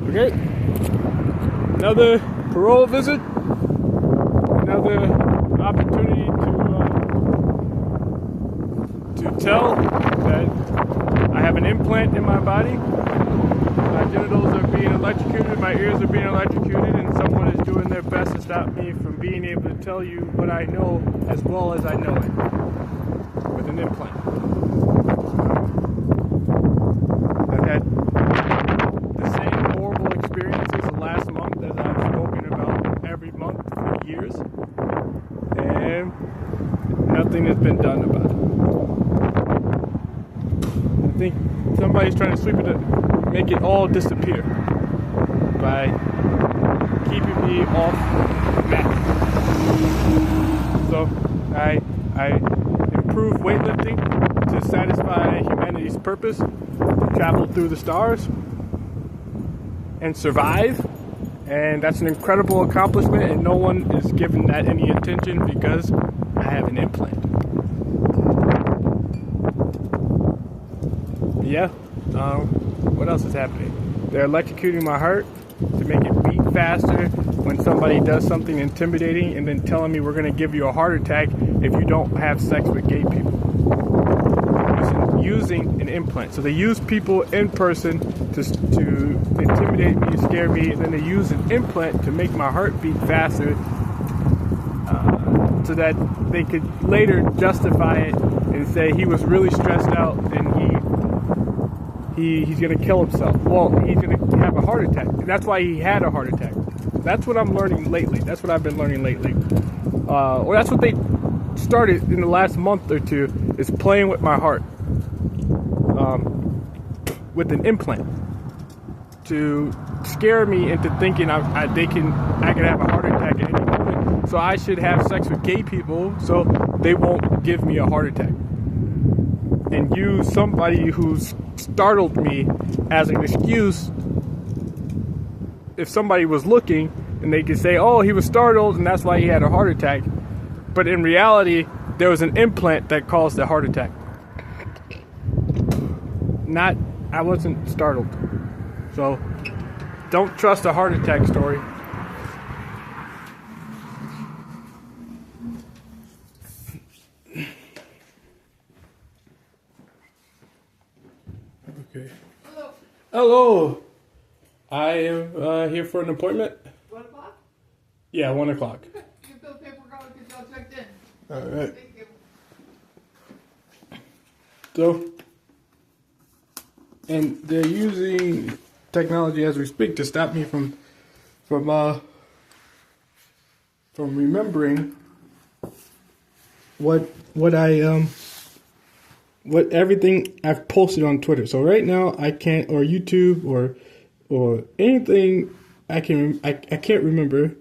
Okay, another parole visit, another opportunity to tell that I have an implant in my body. My genitals are being electrocuted, my ears are being electrocuted, and someone is doing their best to stop me from being able to tell you what I know as well as I know it with an implant. I've had the same horrible experiences the last month as I've spoken about every month for years, and nothing has been done about it. I think somebody's trying to sweep it up, make it all disappear by keeping me off mat. So I improve weightlifting to satisfy humanity's purpose, to travel through the stars and survive, and that's an incredible accomplishment, and no one is giving that any attention because I have an implant. Yeah. What else is happening? They're electrocuting my heart to make it beat faster when somebody does something intimidating, and then telling me we're going to give you a heart attack if you don't have sex with gay people. Using an implant. So they use people in person to intimidate me, scare me, and then they use an implant to make my heart beat faster so that they could later justify it and say he was really stressed out and he's going to kill himself. Well, he's going to have a heart attack. That's why he had a heart attack. That's what I'm learning lately. That's what I've been learning lately. Or that's what they started in the last month or two, is playing with my heart with an implant to scare me into thinking I can have a heart attack at any moment. So I should have sex with gay people so they won't give me a heart attack. And use somebody who's startled me as an excuse if somebody was looking, and they could say, oh, he was startled and that's why he had a heart attack. But in reality, there was an implant that caused the heart attack. I wasn't startled. So don't trust a heart attack story. Okay. Hello. I am here for an appointment. 1 o'clock? Yeah, 1 o'clock. You fill the paperwork out and get y'all checked in. All right. Thank you. So, and they're using technology as we speak to stop me from remembering what everything I've posted on Twitter. So right now I can't, or YouTube, or anything I can't remember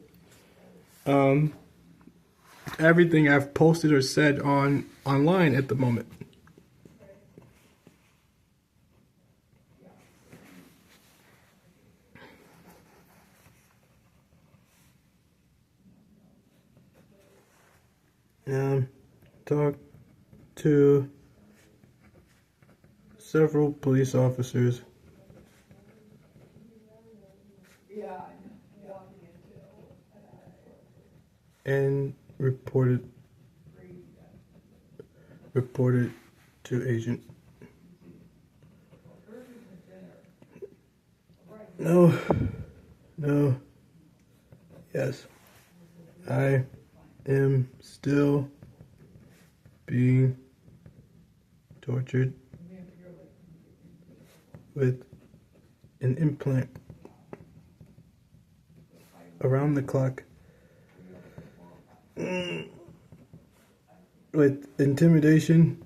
everything I've posted or said online at the moment. Talk to several police officers. And reported to agent. No, yes, I am still being tortured with an implant around the clock, with intimidation,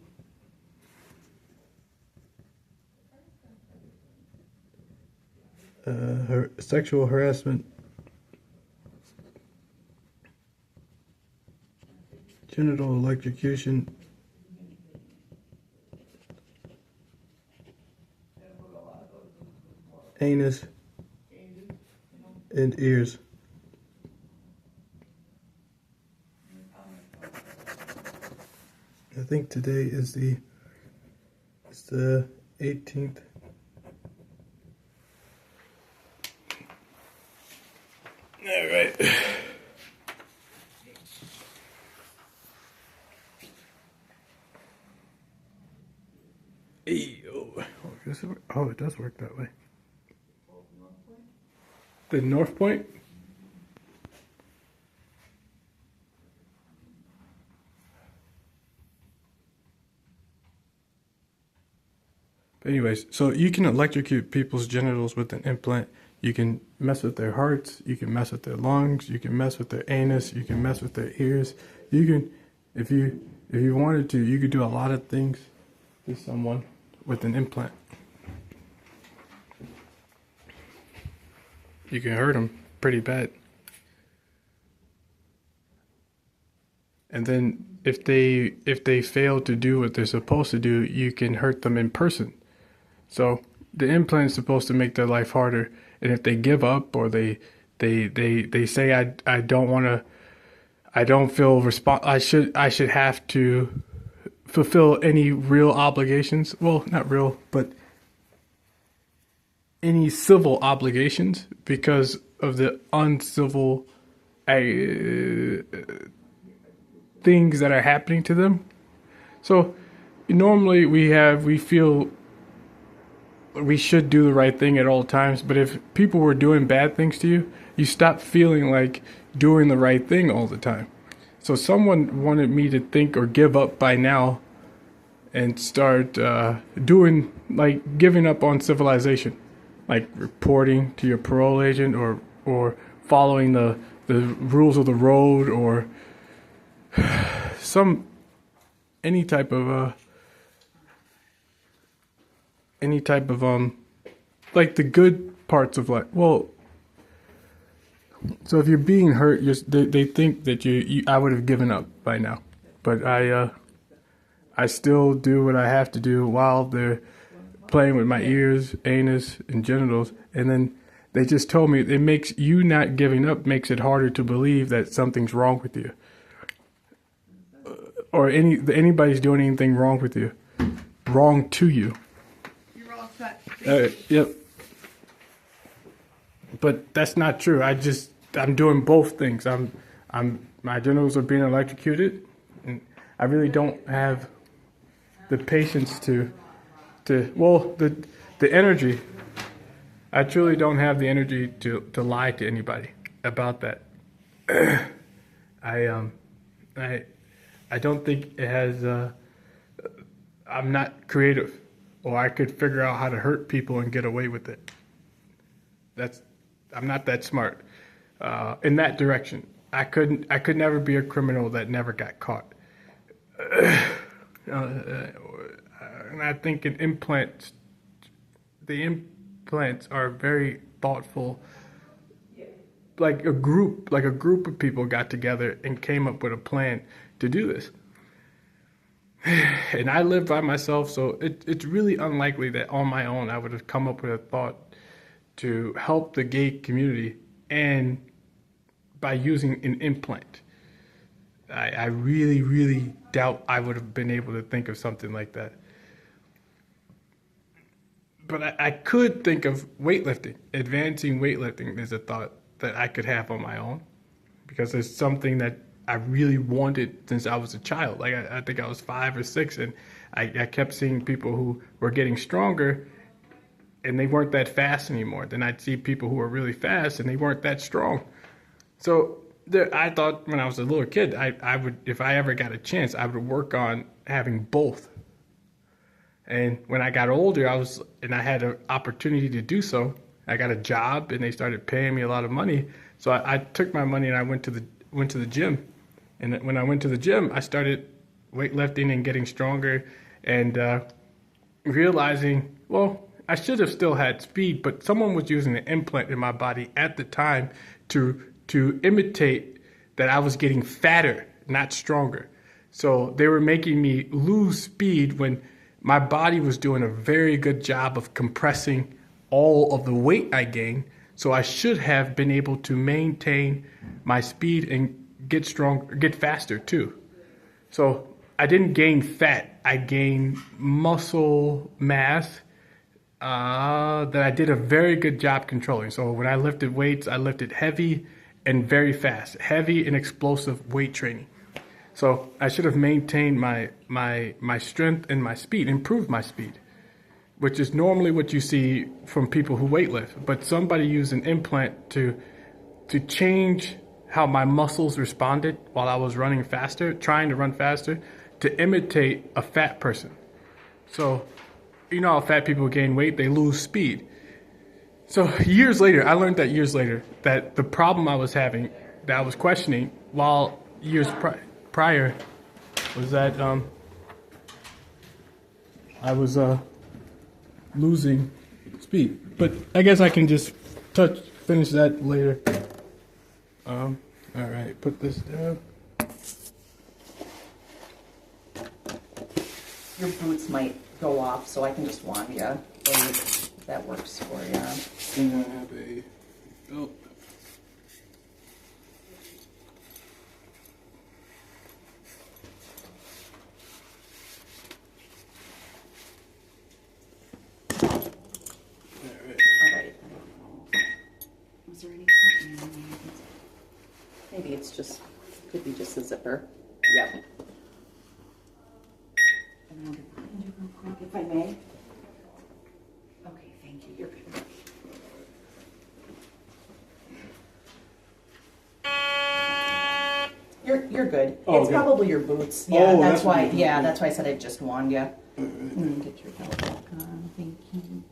sexual harassment, genital electrocution, anus, and ears. I think today is the 18th. All right. Hey, oh, it does work that way. The North Point? Anyways, so you can electrocute people's genitals with an implant. You can mess with their hearts. You can mess with their lungs. You can mess with their anus. You can mess with their ears. You can, if you wanted to, you could do a lot of things to someone with an implant. You can hurt them pretty bad. And then if they fail to do what they're supposed to do, you can hurt them in person. So the implant is supposed to make their life harder, and if they give up or they say I don't want to, I don't feel I should have to fulfill any real obligations. Well, not real, but any civil obligations because of the uncivil things that are happening to them. So normally we feel we should do the right thing at all times, but if people were doing bad things to you, you stop feeling like doing the right thing all the time. So someone wanted me to think or give up by now and start doing, like, giving up on civilization, like reporting to your parole agent or following the rules of the road or any type of like the good parts of life. Well, so if you're being hurt, they think that I would have given up by now, but I still do what I have to do while they're playing with my ears, anus, and genitals, and then they just told me it makes you not giving up makes it harder to believe that something's wrong with you. Or anybody's doing anything wrong with you, wrong to you. You're all set. Yep. But that's not true. I'm doing both things. My genitals are being electrocuted, and I really don't have the patience to the energy. I truly don't have the energy to lie to anybody about that. I don't think it has, I'm not creative, or I could figure out how to hurt people and get away with it. I'm not that smart in that direction. I could never be a criminal that never got caught. And I think the implants are very thoughtful. Like a group of people got together and came up with a plan to do this. And I live by myself, so it's really unlikely that on my own I would have come up with a thought to help the gay community and by using an implant. I really, really doubt I would have been able to think of something like that. But I could think of weightlifting. Advancing weightlifting is a thought that I could have on my own, because it's something that I really wanted since I was a child. Like I think I was 5 or 6, and I kept seeing people who were getting stronger and they weren't that fast anymore. Then I'd see people who were really fast and they weren't that strong. So I thought when I was a little kid, I would, if I ever got a chance, I would work on having both. And when I got older, I had an opportunity to do so. I got a job and they started paying me a lot of money. So I took my money and I went to the gym. And when I went to the gym, I started weightlifting and getting stronger and realizing, well, I should have still had speed, but someone was using an implant in my body at the time to imitate that I was getting fatter, not stronger. So they were making me lose speed when my body was doing a very good job of compressing all of the weight I gained. So I should have been able to maintain my speed and get faster too. So I didn't gain fat. I gained muscle mass that I did a very good job controlling. So when I lifted weights, I lifted heavy and very fast, heavy and explosive weight training. So I should have maintained my strength and my speed, improved my speed, which is normally what you see from people who weightlift. But somebody used an implant to change how my muscles responded while I was running faster, trying to run faster, to imitate a fat person. So, you know how fat people gain weight, they lose speed. So years later, I learned that years later, that the problem I was having, that I was questioning while years prior, was that I was losing speed. But I guess I can just finish that later. All right, put this down. Your boots might go off, so I can just wand you. If that works for you. And I have a belt. Alright. Was there anything? Maybe it's just, could be just a zipper. Yep. I'm going to find you real quick, if I may. Okay, thank you. You're good. You're good. Oh, it's okay. probably your boots. Yeah, Oh, that's why. what Yeah, that's why I said I'd just wand you. Right. Get your belt back on. Thank you.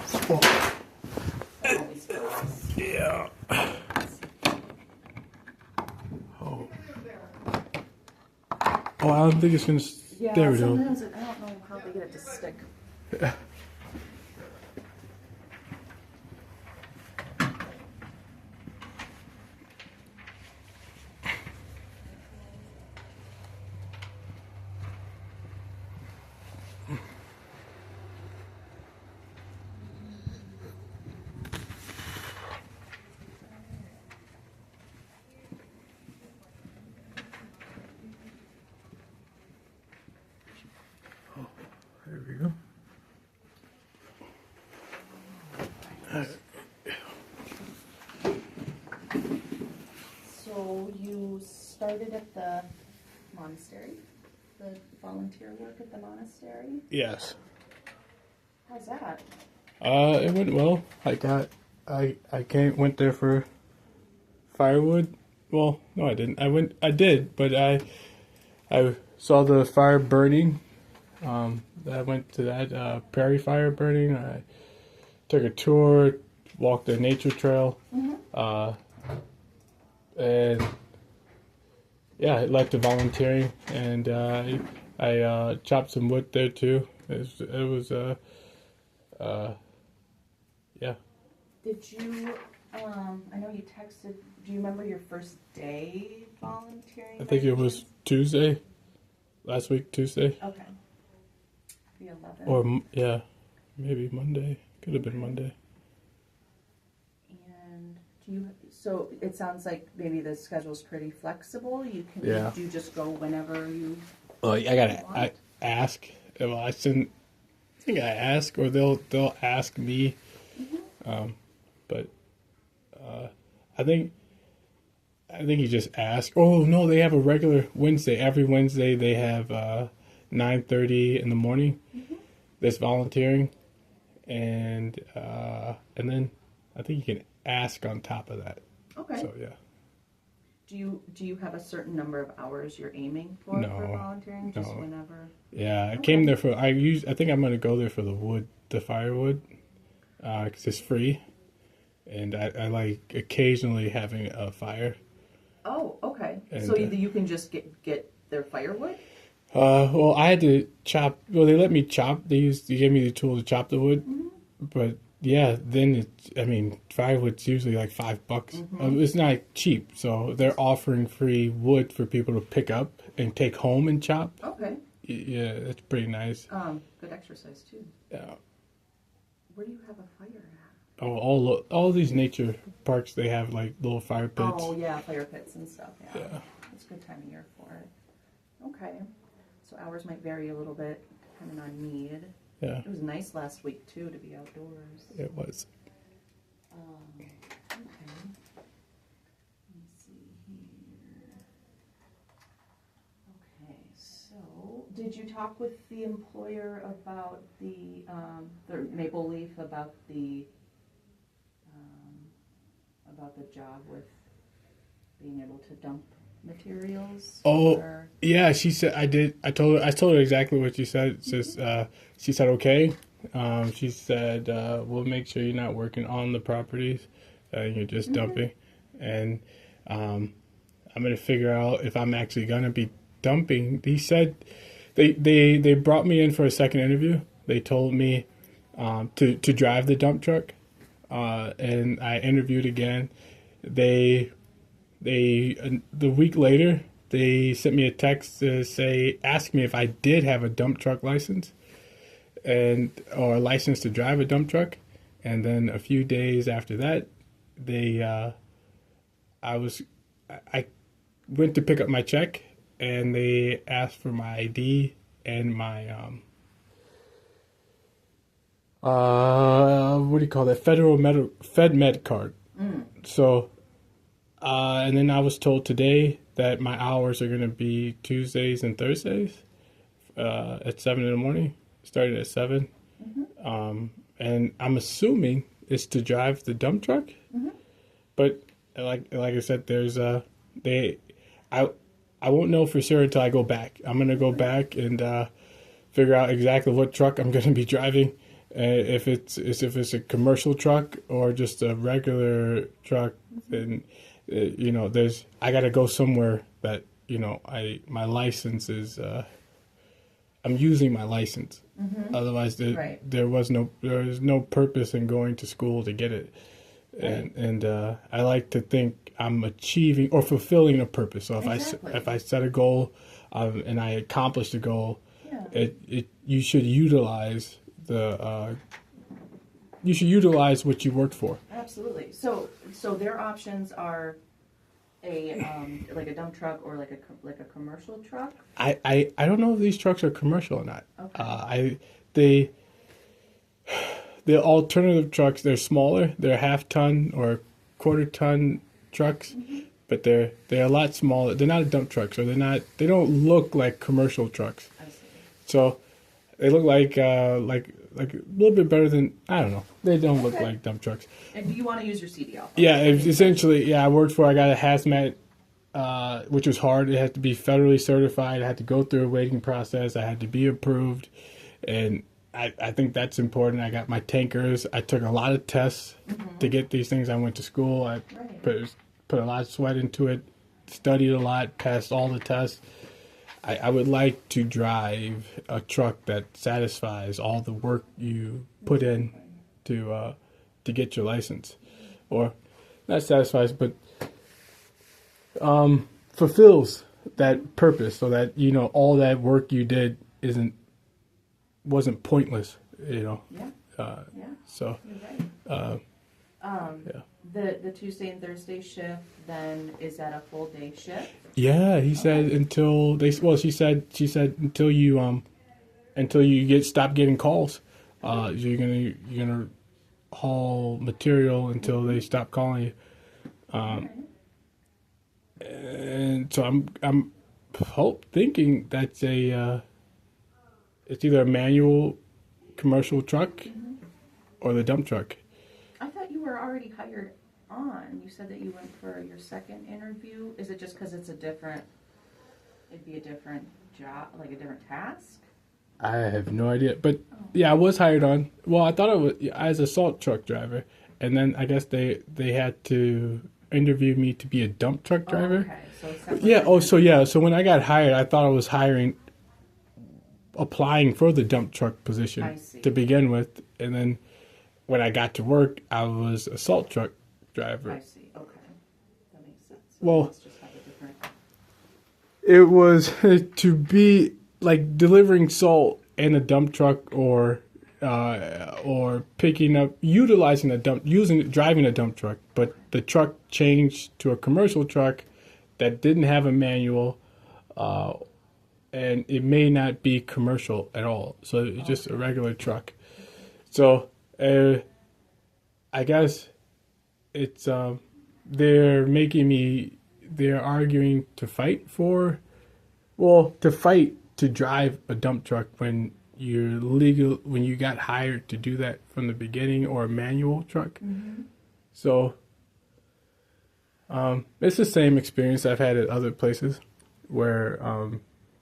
Okay. Yeah. Oh. Oh, I don't think it's gonna. Yeah, There we go. sometimes I don't know how they get it to stick. There we go. So you started at the monastery, the volunteer work at the monastery. Yes. How's that? It went well. Went there for firewood. Well, no, I didn't. I did, but I saw the fire burning. I went to that prairie fire burning. I took a tour, walked the nature trail, and yeah, it led to volunteering. And I chopped some wood there too. It was yeah. Did you? I know you texted. Do you remember your first day volunteering? I think it was Tuesday, last week Tuesday. Okay. The 11th. Or yeah, maybe Monday. Could have been Monday. And do you? So it sounds like maybe the schedule's pretty flexible. You can. Yeah. Do you just go whenever you? Well, I ask. Well, I think I ask, or they'll ask me. But I think you just ask. Oh no, they have a regular Wednesday. Every Wednesday they have 9:30 in the morning. There's volunteering, and then I think you can ask on top of that. Okay. So yeah. Do you have a certain number of hours you're aiming for volunteering? Just whenever. Yeah, I came there for. I think I'm gonna go there for the firewood, because it's free, and I like occasionally having a fire. Oh, okay. And, so you can just get their firewood. Well, I had to chop. Well, they let me chop. They gave me the tool to chop the wood, but yeah, then I mean, firewood's usually like $5. It's not cheap, so they're offering free wood for people to pick up and take home and chop. Okay. Yeah, that's pretty nice. Good exercise too. Yeah. Where do you have a fire at? Oh, all these nature parks, they have like little fire pits. Oh yeah, fire pits and stuff. Yeah. Yeah. It's a good time of year for it. Okay. So hours might vary a little bit depending on need. Yeah, It was nice last week too to be outdoors. it was. Okay. Let me see here. Okay, so did you talk with the employer about the Maple Leaf about the job with being able to dump materials? Oh, or- yeah, she said I did. I told her exactly what she said. It's just, she said okay. She said we'll make sure you're not working on the properties, you're just dumping, and I'm gonna figure out if I'm actually gonna be dumping. He said they brought me in for a second interview. They told me to drive the dump truck, and I interviewed again. The week later, they sent me a text to ask me if I did have a dump truck license or a license to drive a dump truck. And then a few days after that, I went to pick up my check, and they asked for my ID and my what do you call that? FedMed card. So, and then I was told today that my hours are going to be Tuesdays and Thursdays at 7 in the morning, starting at 7. And I'm assuming it's to drive the dump truck. But like I said, there's I won't know for sure until I go back. I'm going to go back and figure out exactly what truck I'm going to be driving. If it's a commercial truck or just a regular truck, then I got to go somewhere that my license is. I'm using my license. Otherwise, there was no purpose in going to school to get it. And I like to think I'm achieving or fulfilling a purpose. So if I set a goal and I accomplish the goal, you should utilize what you worked for. Absolutely. So their options are like a dump truck or like a commercial truck. I don't know if these trucks are commercial or not. Okay. The alternative trucks, they're smaller. They're half-ton or quarter-ton trucks, but they're a lot smaller. They're not a dump truck, so they don't look like commercial trucks. I see. So they look like a little bit better than, I don't know. They don't look like dump trucks. And do you want to use your CDL? Yeah, essentially, I got a hazmat, which was hard. It had to be federally certified. I had to go through a waiting process. I had to be approved, and I think that's important. I got my tankers. I took a lot of tests to get these things. I went to school. I put a lot of sweat into it, studied a lot, passed all the tests. I would like to drive a truck that satisfies all the work you put in to get your license, or not satisfies, but fulfills that purpose, so that all that work you did wasn't pointless. Yeah. So. You're right. The Tuesday and Thursday shift then, is that a full day shift? Yeah, he said she said until you stop getting calls, you're gonna haul material until they stop calling you. And so I'm thinking that's it's either a manual commercial truck or the dump truck. I thought you were already hired on. You said that you went for your second interview. Is it just because it'd be a different job, like a different task? I have no idea. But yeah, I was hired on. Well, I thought I was as a salt truck driver. And then I guess they had to interview me to be a dump truck driver. Okay. So it's So when I got hired, I thought I was hiring applying for the dump truck position I see. to begin with, and then when I got to work, I was a salt truck driver. I see. Okay, that makes sense. So Well, let's just have a different. it was to be like delivering salt in a dump truck or picking up, utilizing driving a dump truck, but the truck changed to a commercial truck that didn't have a manual, and it may not be commercial at all. So it's just a regular truck. So I guess it's they're arguing to fight to drive a dump truck when you got hired to do that from the beginning, or a manual truck. Mm-hmm. So it's the same experience I've had at other places where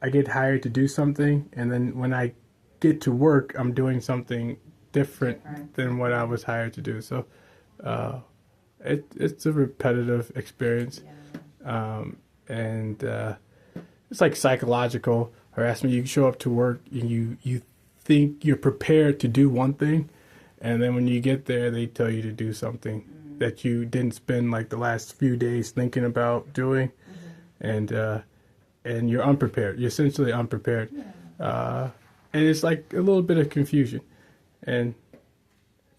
I get hired to do something, and then when I get to work, I'm doing something different than what I was hired to do. So it's a repetitive experience. Yeah. And it's like psychological harassment. You show up to work and you think you're prepared to do one thing, and then when you get there, they tell you to do something that you didn't spend like the last few days thinking about doing, and you're unprepared. You're essentially unprepared, and it's like a little bit of confusion, and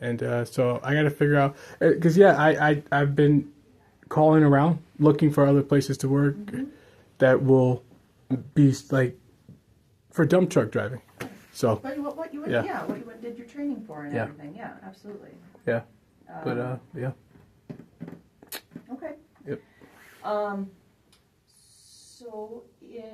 so I got to figure out, because I've been calling around looking for other places to work that will be like for dump truck driving. So But what you did your training for and everything. Yeah, absolutely. yeah, but yeah. Okay. Yep. So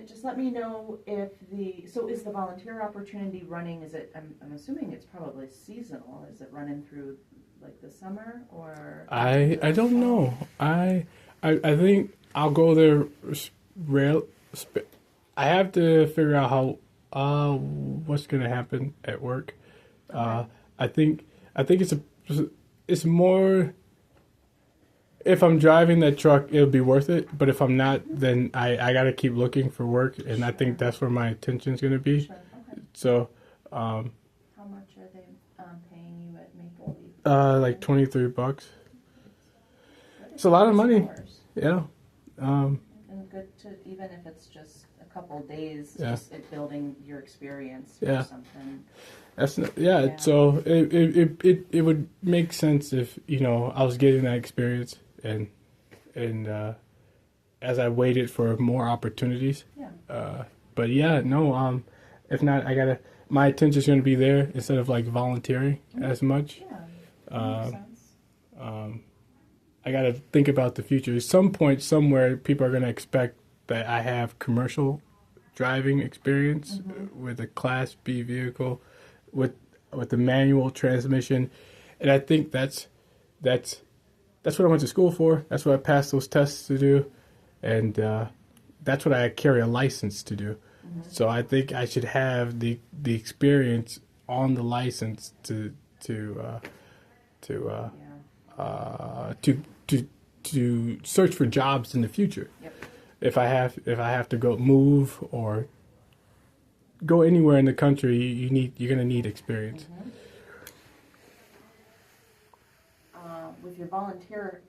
just let me know if is the volunteer opportunity running? Is it? I'm assuming it's probably seasonal. Is it running through like the summer or? I don't know. I think I'll go there. I have to figure out how what's gonna happen at work. I think it's more. If I'm driving that truck, it'll be worth it. But if I'm not, then I gotta keep looking for work, and I think that's where my attention's gonna be. Sure. Okay. So, how much are they paying you at Maple Leaf? like $23. It's a lot of money. Hours. Yeah. And good to, even if it's just a couple days, Yeah. just building your experience or Yeah. something. That's not, yeah. So it would make sense if I was getting that experience and as I waited for more opportunities. Yeah. But yeah, no. If not, my attention's going to be there instead of like volunteering as much. Yeah. That makes sense. I got to think about the future. At some point, somewhere, people are going to expect that I have commercial driving experience with a Class B vehicle, with the manual transmission, and I think that's what I went to school for. That's what I passed those tests to do, and that's what I carry a license to do. So I think I should have the experience on the license to search for jobs in the future. Yep. If I have to go move or go anywhere in the country, you're gonna need experience. With your volunteer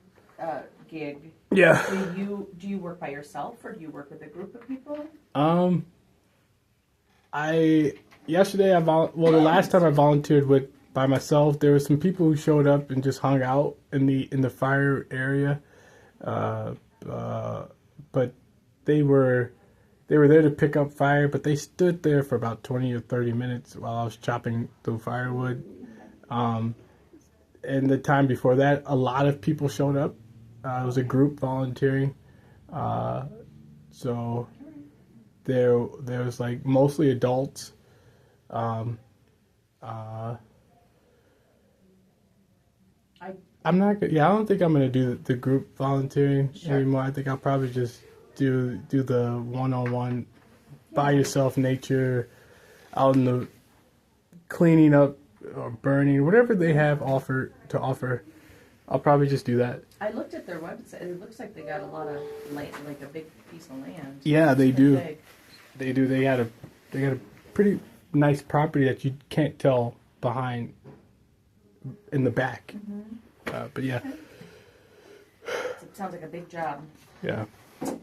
gig, Yeah. do you work by yourself or do you work with a group of people? The last time I volunteered by myself, there were some people who showed up and just hung out in the fire area, but they were there to pick up fire, but they stood there for about 20 or 30 minutes while I was chopping through firewood. And the time before that, a lot of people showed up. It was a group volunteering, so there was like mostly adults. I don't think I'm gonna do the group volunteering anymore. I think I'll probably just do the one-on-one, by yourself nature, out in the cleaning up or burning, whatever they have to offer. I'll probably just do that. I looked at their website. It looks like they got a lot of land, like a big piece of land. Yeah, they do. Big. They do. They got a pretty nice property that you can't tell behind in the back. But yeah, It sounds like a big job. yeah.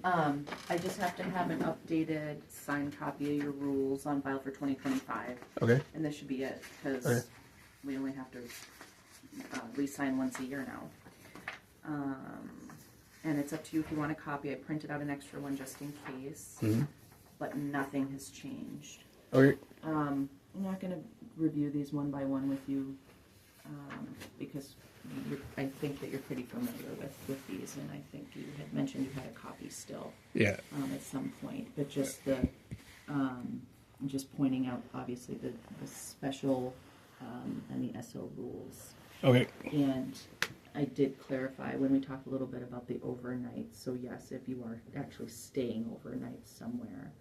I just have to have an updated signed copy of your rules on file for 2025. Okay. And this should be it, because Okay. we only have to re-sign once a year now. And it's up to you if you want a copy. I printed out an extra one just in case, but nothing has changed. Okay. I'm not going to review these one by one with you, because I think that you're pretty familiar with these, and I think you had mentioned you had a copy still. Yeah. At some point, but just just pointing out obviously the special and the SO rules. Okay. And I did clarify when we talked a little bit about the overnight. So yes, if you are actually staying overnight somewhere,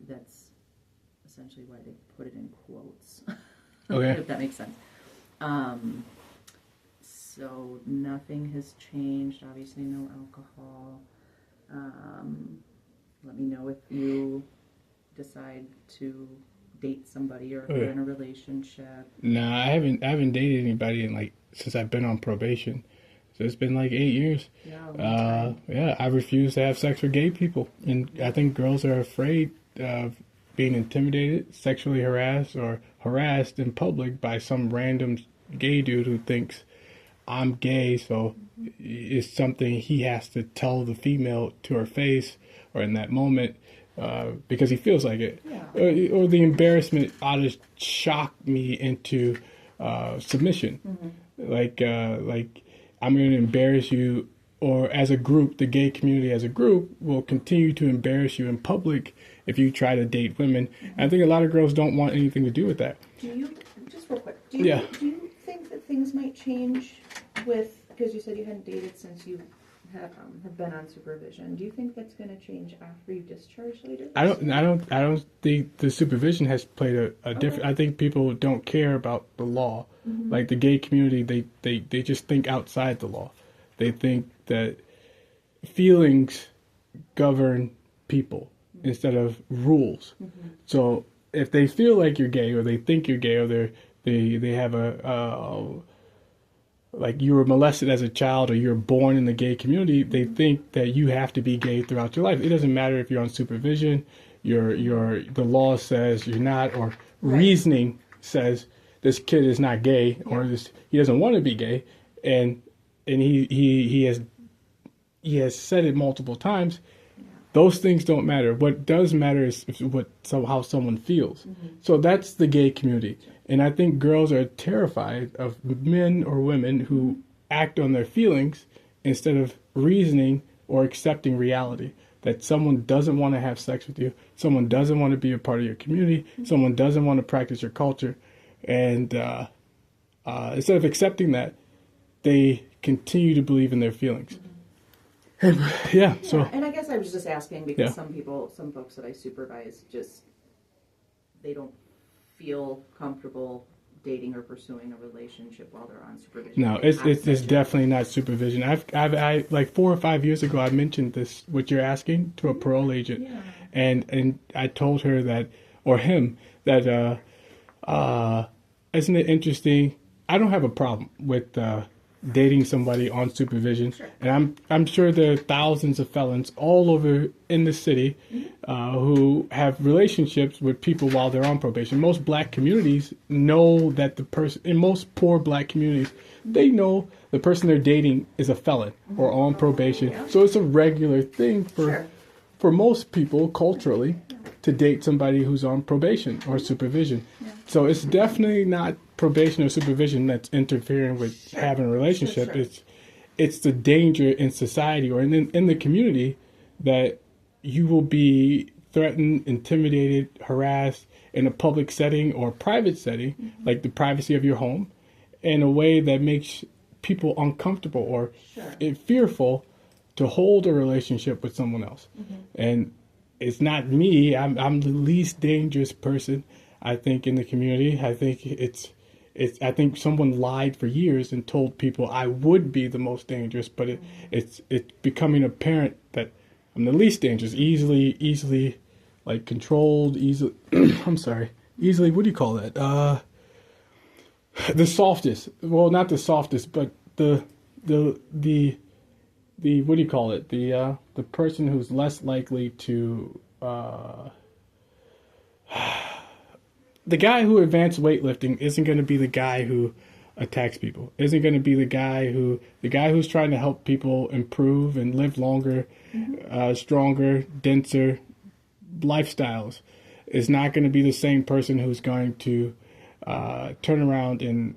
that's essentially why they put it in quotes. Okay. If that makes sense. So nothing has changed. Obviously, no alcohol. Let me know if you decide to date somebody or if you're in a relationship. Nah, I haven't dated anybody in since I've been on probation. So it's been 8 years. Yeah, a long time. Yeah, I refuse to have sex with gay people, and I think girls are afraid of being intimidated, sexually harassed, or harassed in public by some random gay dude who thinks I'm gay, so it's something he has to tell the female to her face or in that moment because he feels like it. Yeah. Or the embarrassment ought to shock me into submission. Like I'm going to embarrass you, or as a group, the gay community as a group will continue to embarrass you in public if you try to date women. And I think a lot of girls don't want anything to do with that. Do you, just real quick, do Yeah. you think that things might change because you said you hadn't dated since you have been on supervision. Do you think that's going to change after you discharge later? I don't think the supervision has played a different. I think people don't care about the law. Like the gay community, they just think outside the law. They think that feelings govern people instead of rules. So if they feel like you're gay, or they think you're gay, or they have like you were molested as a child, or you're born in the gay community, they think that you have to be gay throughout your life. It doesn't matter if you're on supervision, the law says you're not, or reasoning says this kid is not gay, or he doesn't want to be gay, and he has said it multiple times. Those things don't matter. What does matter is how someone feels. So that's the gay community. And I think girls are terrified of men or women who act on their feelings instead of reasoning or accepting reality. That someone doesn't want to have sex with you, someone doesn't want to be a part of your community, someone doesn't want to practice your culture. And instead of accepting that, they continue to believe in their feelings. And, And I guess I was just asking because some folks that I supervise they don't feel comfortable dating or pursuing a relationship while they're on supervision. No, it's definitely not supervision. I like 4 or 5 years ago, I mentioned this, what you're asking, to a parole agent, and I told her that, or him, that isn't it interesting? I don't have a problem with dating somebody on supervision, and I'm sure there are thousands of felons all over in the city who have relationships with people while they're on probation. Most black communities know that the person, in most poor black communities, they know the person they're dating is a felon or on probation. So it's a regular thing for most people culturally to date somebody who's on probation or supervision. So it's definitely not probation or supervision that's interfering with having a relationship. It's the danger in society or in the community that you will be threatened, intimidated, harassed in a public setting or private setting, like the privacy of your home, in a way that makes people uncomfortable or fearful to hold a relationship with someone else. And it's not me. I'm the least dangerous person, I think, in the community. I think I think someone lied for years and told people I would be the most dangerous, but it's becoming apparent that I'm the least dangerous, easily like controlled, easily. I'm sorry, easily, what do you call that? The softest. Well, not the softest, but the what do you call it? The person who's less likely to the guy who advanced weightlifting isn't going to be the guy who attacks people. Isn't going to be the guy who's trying to help people improve and live longer, stronger, denser lifestyles. Is not going to be the same person who's going to turn around and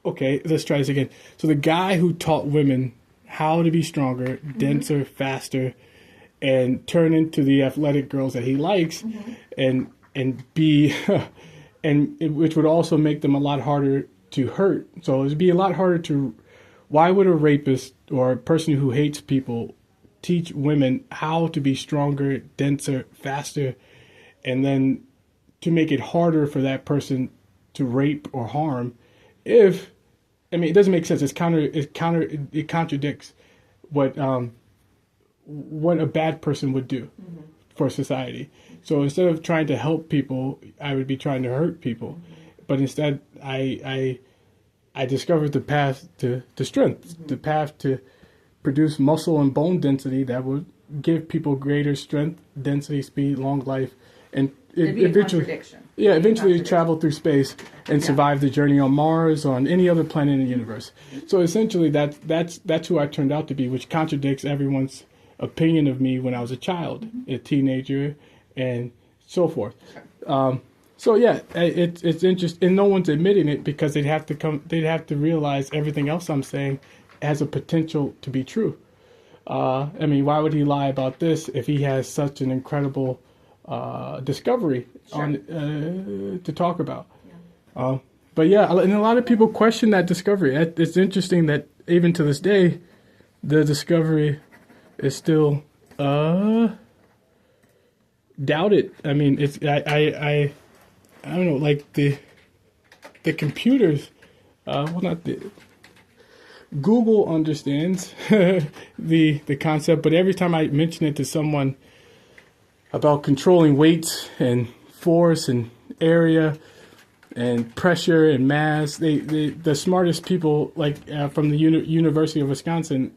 okay, let's try this again. So the guy who taught women how to be stronger, denser, faster, and turn into the athletic girls that he likes, and be, which would also make them a lot harder to hurt. So it'd be a lot harder to. Why would a rapist or a person who hates people teach women how to be stronger, denser, faster, and then to make it harder for that person to rape or harm? If it doesn't make sense. It contradicts what a bad person would do for society. So instead of trying to help people, I would be trying to hurt people. But instead, I discovered the path to strength, the path to produce muscle and bone density that would give people greater strength, density, speed, long life, and eventually travel through space and survive the journey on Mars or on any other planet in the universe. So essentially, that's who I turned out to be, which contradicts everyone's opinion of me when I was a child, a teenager, and so forth. So yeah, it's interesting, and no one's admitting it because they'd have to realize everything else I'm saying has a potential to be true. Why would he lie about this if he has such an incredible discovery to talk about? But yeah, and a lot of people question that discovery. It's interesting that even to this day, the discovery is still doubted. I mean, it's I don't know, like the computers. Not the Google understands the concept, but every time I mention it to someone about controlling weights and force and area and pressure and mass, the smartest people, like from the University of Wisconsin,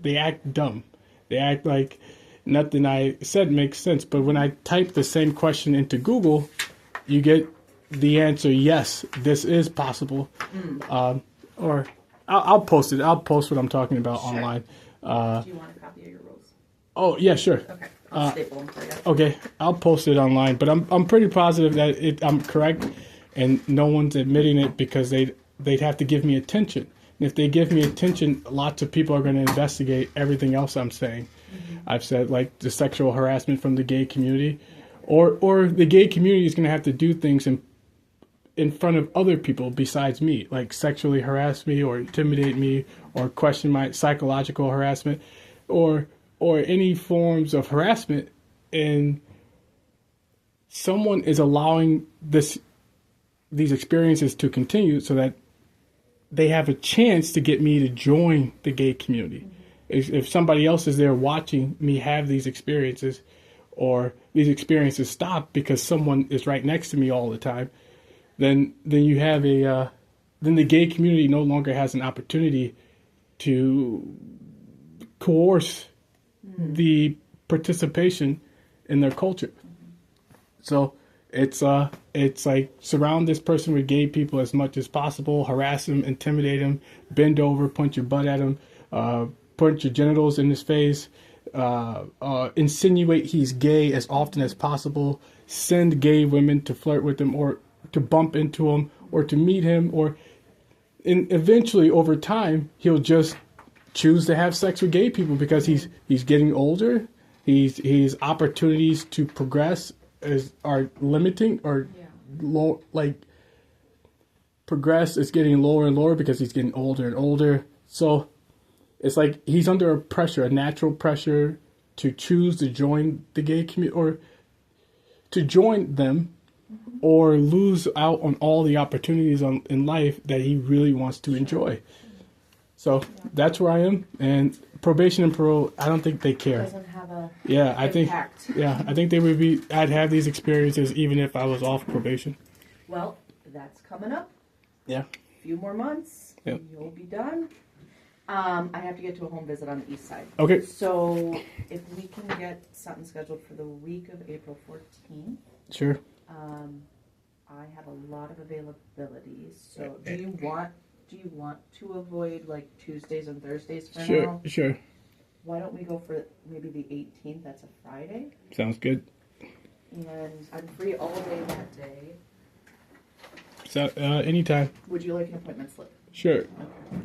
they act dumb. They act like nothing I said makes sense. But when I type the same question into Google, you get the answer, yes, this is possible. Or I'll post it. I'll post what I'm talking about online. Do you want a copy of your rules? Oh, yeah, sure. Okay, I'll staple them for you. Okay, I'll post it online. But I'm pretty positive that I'm correct, and no one's admitting it because they'd have to give me attention. And if they give me attention, lots of people are going to investigate everything else I'm saying. I've said, like the sexual harassment from the gay community, or the gay community is going to have to do things in front of other people besides me, like sexually harass me or intimidate me or question my psychological harassment or any forms of harassment. And someone is allowing these experiences to continue so that they have a chance to get me to join the gay community. If somebody else is there watching me have these experiences, or these experiences stop because someone is right next to me all the time, then you have then the gay community no longer has an opportunity to coerce the participation in their culture. So it's like surround this person with gay people as much as possible, harass them, intimidate them, bend over, punch your butt at them, punch your genitals in his face, insinuate he's gay as often as possible, send gay women to flirt with him or to bump into him or to meet him, and eventually over time he'll just choose to have sex with gay people because he's getting older. His opportunities to progress are limiting, or low, like progress is getting lower and lower because he's getting older and older. So it's like he's under a natural pressure to choose to join the gay community or to join them, or lose out on all the opportunities in life that he really wants to enjoy. So that's where I am. And probation and parole, I don't think they care. Doesn't have a I think they would be. I'd have these experiences even if I was off probation. Well, that's coming up. Yeah. A few more months. Yep. You'll be done. I have to get to a home visit on the east side. Okay. So if we can get something scheduled for the week of April 14th. Sure. I have a lot of availability. So do you want to avoid like Tuesdays and Thursdays for now? Sure. Why don't we go for maybe the 18th? That's a Friday. Sounds good. And I'm free all day that day. So anytime. Would you like an appointment slip? Sure. Okay.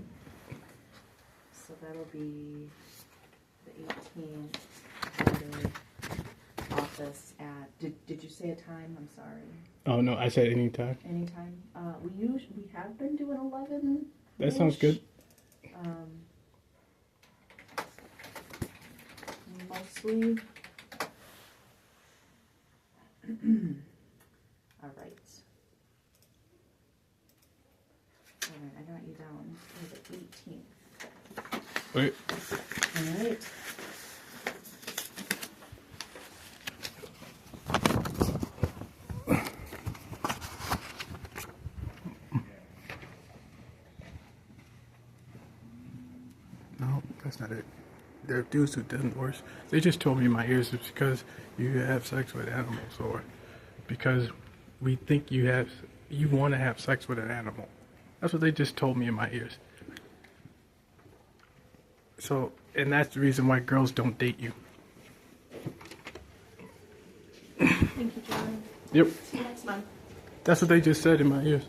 So that'll be the 18th. Friday, office at. Did you say a time? I'm sorry. Oh no, I said anytime. Anytime. We have been doing 11. That sounds good. Mostly. All right. I got you down for the 18th. Wait. All right. No, that's not it. There are dudes who done worse. They just told me in my ears it's because you have sex with animals, or because we think you want to have sex with an animal. That's what they just told me in my ears. So, and that's the reason why girls don't date you. Thank you, John. Yep. See you next month. That's what they just said in my ears.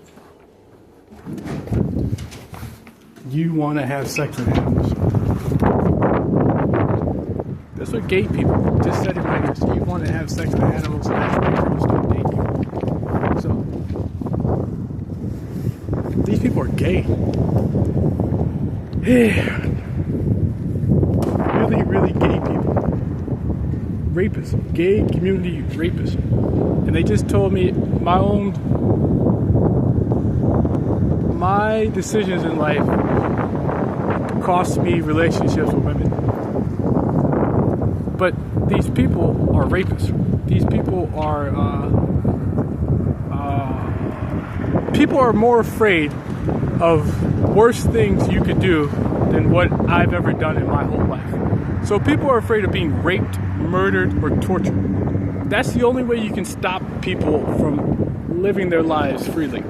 You want to have sex with animals. That's what gay people just said in my ears. You want to have sex with animals, and that's why girls don't date you. So, these people are gay. Yeah. Really, really gay people. Rapists. Gay community rapists. And they just told me my decisions in life cost me relationships with women. But these people are rapists. These people are people are more afraid of worse things you could do than what I've ever done in my whole life. So people are afraid of being raped, murdered, or tortured. That's the only way you can stop people from living their lives freely.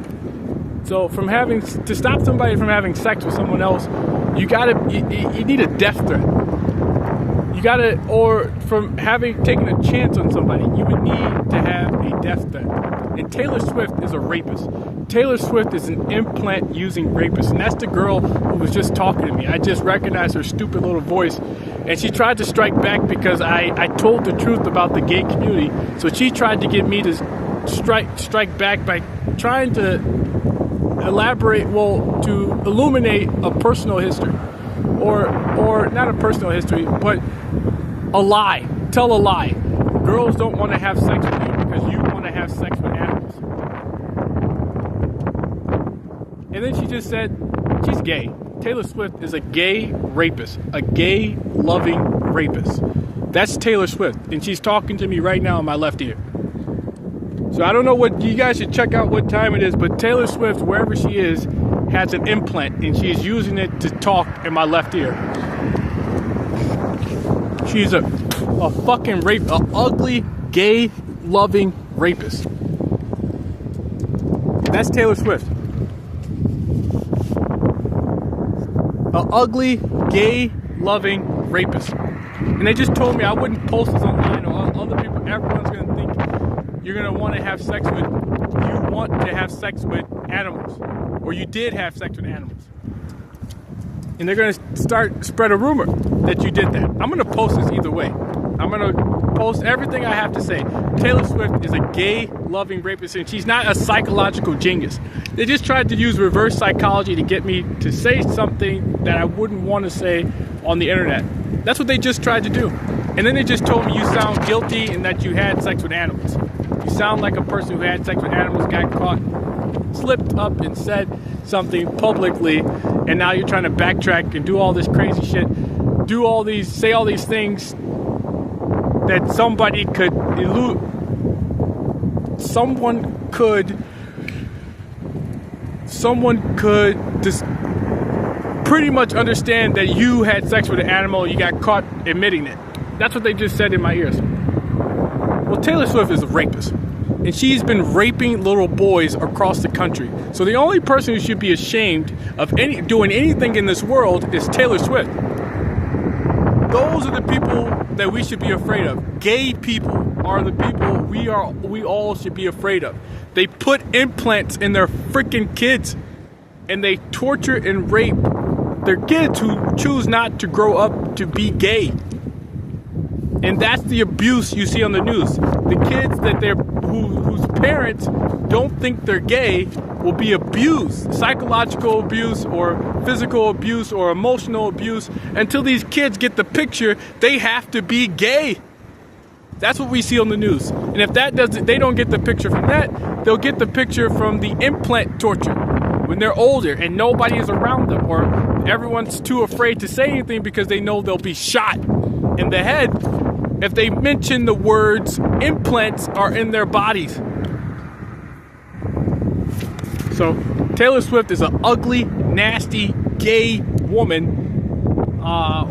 So to stop somebody from having sex with someone else, you need a death threat. Or from taken a chance on somebody, you would need to have a death threat. And Taylor Swift is a rapist. Taylor Swift is an implant-using rapist. And that's the girl who was just talking to me. I just recognized her stupid little voice. And she tried to strike back because I told the truth about the gay community. So she tried to get me to strike back by trying to to illuminate a personal history. Or not a personal history, but a lie. Tell a lie. Girls don't want to have sex with you because you want to have sex with animals. And then she just said she's gay. Taylor Swift is a gay rapist. A gay loving rapist. That's Taylor Swift. And she's talking to me right now in my left ear. So I don't know what, you guys should check out what time it is, but Taylor Swift, wherever she is, has an implant and she's using it to talk in my left ear. She's a fucking ugly, gay, loving rapist. That's Taylor Swift. An ugly, gay, loving rapist. And they just told me I wouldn't post this online, or other people, everyone's going to think you're going to want to have sex with, you want to have sex with animals. Or you did have sex with animals. And they're going to spread a rumor that you did that. I'm going to post this either way. I'm going to post everything I have to say. Taylor Swift is a gay, loving rapist, and she's not a psychological genius. They just tried to use reverse psychology to get me to say something that I wouldn't want to say on the internet. That's what they just tried to do. And then they just told me you sound guilty and that you had sex with animals. You sound like a person who had sex with animals, got caught, slipped up and said something publicly, and now you're trying to backtrack and do all this crazy shit, say all these things that somebody could just pretty much understand that you had sex with an animal, you got caught admitting it. That's what they just said in my ears. Well, Taylor Swift is a rapist, and she's been raping little boys across the country. So the only person who should be ashamed of doing anything in this world is Taylor Swift. Those are the people that we should be afraid of. Gay people are the people we all should be afraid of. They put implants in their freaking kids, and they torture and rape their kids who choose not to grow up to be gay. And that's the abuse you see on the news. The kids whose parents don't think they're gay will be abused. Psychological abuse or physical abuse or emotional abuse. Until these kids get the picture, they have to be gay. That's what we see on the news. And if they don't get the picture from that, they'll get the picture from the implant torture when they're older and nobody is around them, or everyone's too afraid to say anything because they know they'll be shot in the head if they mention the words implants are in their bodies. So Taylor Swift is an ugly, nasty, gay woman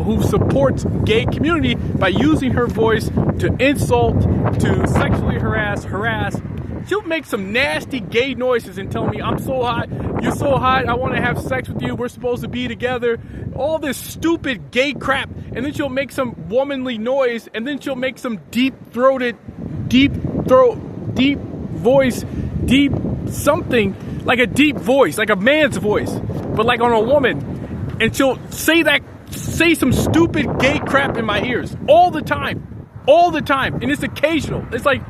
who supports gay community by using her voice to insult, to sexually harass. She'll make some nasty gay noises and tell me, I'm so hot, you're so hot, I want to have sex with you, we're supposed to be together. All this stupid gay crap. And then she'll make some womanly noise, and then she'll make some deep voice, deep something, like a deep voice, like a man's voice, but like on a woman. And she'll say some stupid gay crap in my ears all the time. And it's occasional. It's like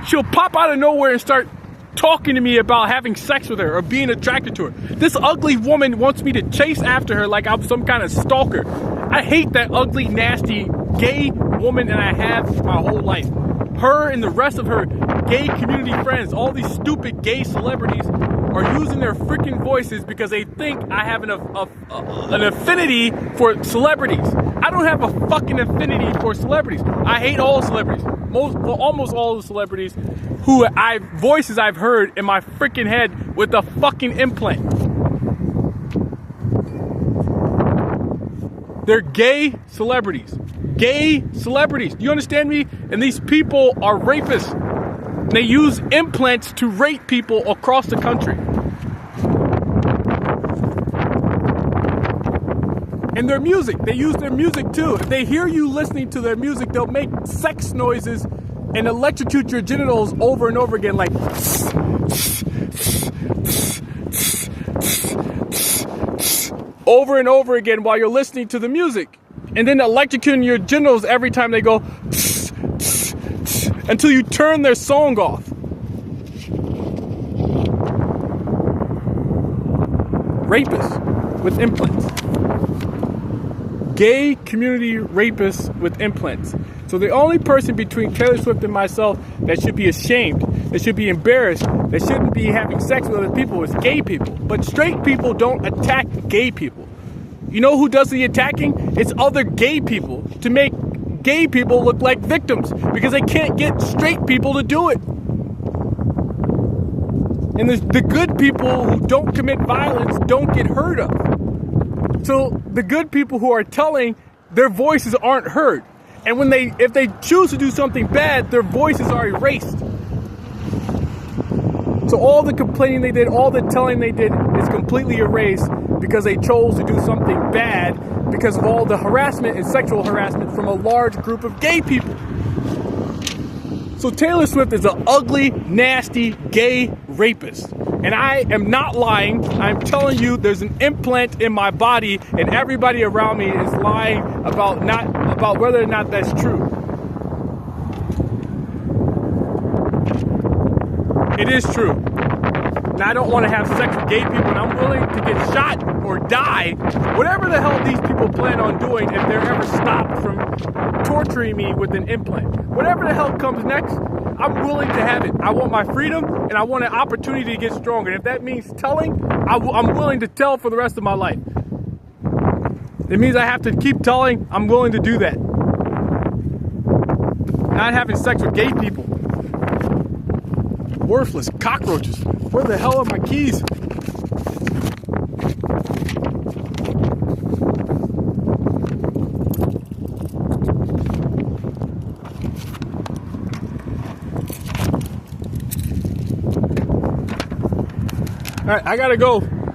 she'll pop out of nowhere and start talking to me about having sex with her or being attracted to her. This ugly woman wants me to chase after her like I'm some kind of stalker. I hate that ugly, nasty, gay woman, and I have my whole life. Her and the rest of her gay community friends, all these stupid gay celebrities, are using their freaking voices because they think I have an affinity for celebrities. I don't have a fucking affinity for celebrities. I hate all celebrities. Almost all the celebrities voices I've heard in my freaking head with a fucking implant. They're gay celebrities. Gay celebrities. Do you understand me? And these people are rapists. They use implants to rape people across the country. And their music. They use their music too. If they hear you listening to their music, they'll make sex noises and electrocute your genitals over and over again, like over and over again while you're listening to the music. And then electrocuting your genitals every time they go until you turn their song off. Rapists with implants. Gay community rapists with implants. So the only person between Taylor Swift and myself that should be ashamed, that should be embarrassed, that shouldn't be having sex with other people is gay people. But straight people don't attack gay people. You know who does the attacking? It's other gay people, to make gay people look like victims because they can't get straight people to do it. And the good people who don't commit violence don't get heard of. So the good people who are telling, their voices aren't heard. And if they choose to do something bad, their voices are erased. So all the complaining they did, all the telling they did is completely erased because they chose to do something bad because of all the harassment and sexual harassment from a large group of gay people. So Taylor Swift is an ugly, nasty, gay rapist. And I am not lying. I'm telling you there's an implant in my body and everybody around me is lying about whether or not that's true. It is true. And I don't want to have sex with gay people, and I'm willing to get shot or die, whatever the hell these people plan on doing if they're ever stopped from torturing me with an implant. Whatever the hell comes next, I'm willing to have it. I want my freedom, and I want an opportunity to get stronger. And if that means telling, I'm willing to tell for the rest of my life. It means I have to keep telling I'm willing to do that. Not having sex with gay people. Worthless cockroaches. Where the hell are my keys? All right, I gotta go.